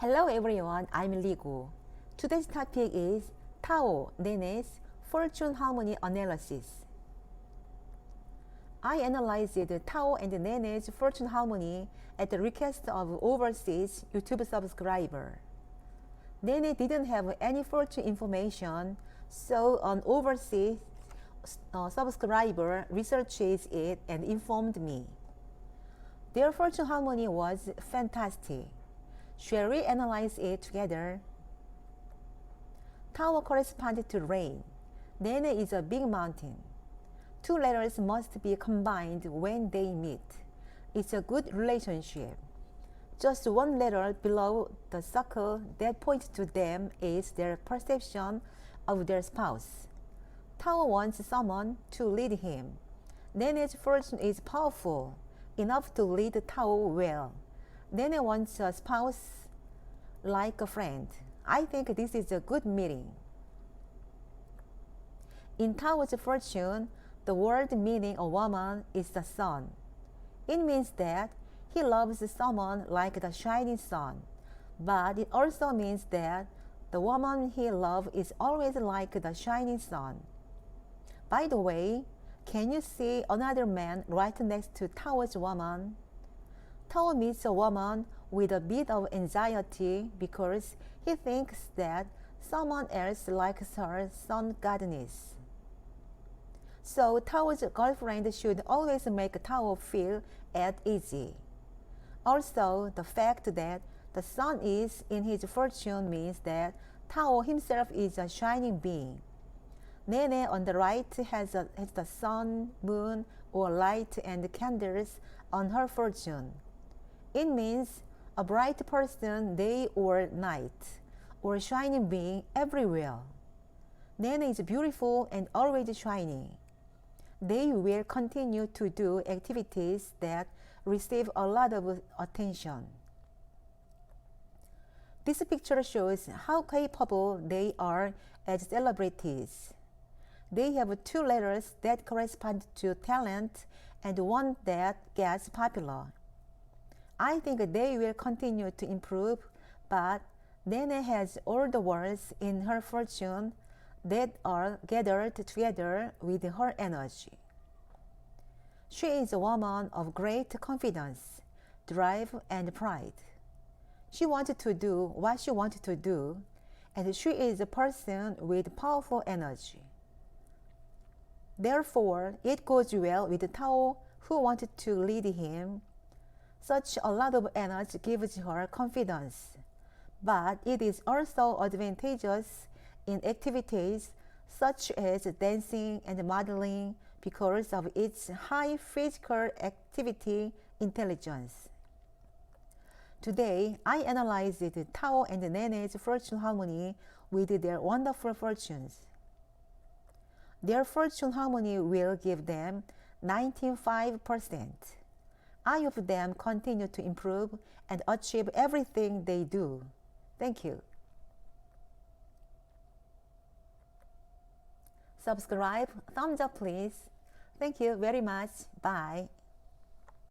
Hello everyone, I'm Ligo. Today's topic is TAO NENE's fortune harmony analysis. I analyzed TAO and NENE's fortune harmony at the request of overseas YouTube subscriber. NENE didn't have any fortune information, so an overseas subscriber researches it and informed me. Their fortune harmony was fantastic. Shall we analyze it together? TAO corresponds to rain. NENE is a big mountain. Two letters must be combined when they meet. It's a good relationship. Just one letter below the circle that points to them is their perception of their spouse. TAO wants someone to lead him. NENE's fortune is powerful, enough to lead TAO well. NENE wants a spouse like a friend. I think this is a good meeting. In TAO's fortune, the word meaning a woman is the sun. It means that he loves someone like the shining sun, but it also means that the woman he loves is always like the shining sun. By the way, can you see another man right next to TAO's woman? TAO meets a woman with a bit of anxiety because he thinks that someone else likes her sun goddess. So TAO's girlfriend should always make TAO feel at ease. Also, the fact that the sun is in his fortune means that TAO himself is a shining being. NENE on the right has the sun, moon, or light and candles on her fortune. It means a bright person day or night, or a shining being everywhere. NENE is beautiful and always shining. They will continue to do activities that receive a lot of attention. This picture shows how capable they are as celebrities. They have two letters that correspond to talent and one that gets popular. I think they will continue to improve, but NENE has all the words in her fortune that are gathered together with her energy. She is a woman of great confidence, drive, and pride. She wanted to do what she wanted to do, and she is a person with powerful energy. Therefore, it goes well with TAO, who wanted to lead him. Such a lot of energy gives her confidence, but it is also advantageous in activities such as dancing and modeling because of its high physical activity intelligence. Today, I analyzed TAO and NENE's fortune harmony with their wonderful fortunes. Their fortune harmony will give them 95%. I hope them continue to improve and achieve everything they do. Thank you. Subscribe, thumbs up please. Thank you very much. Bye.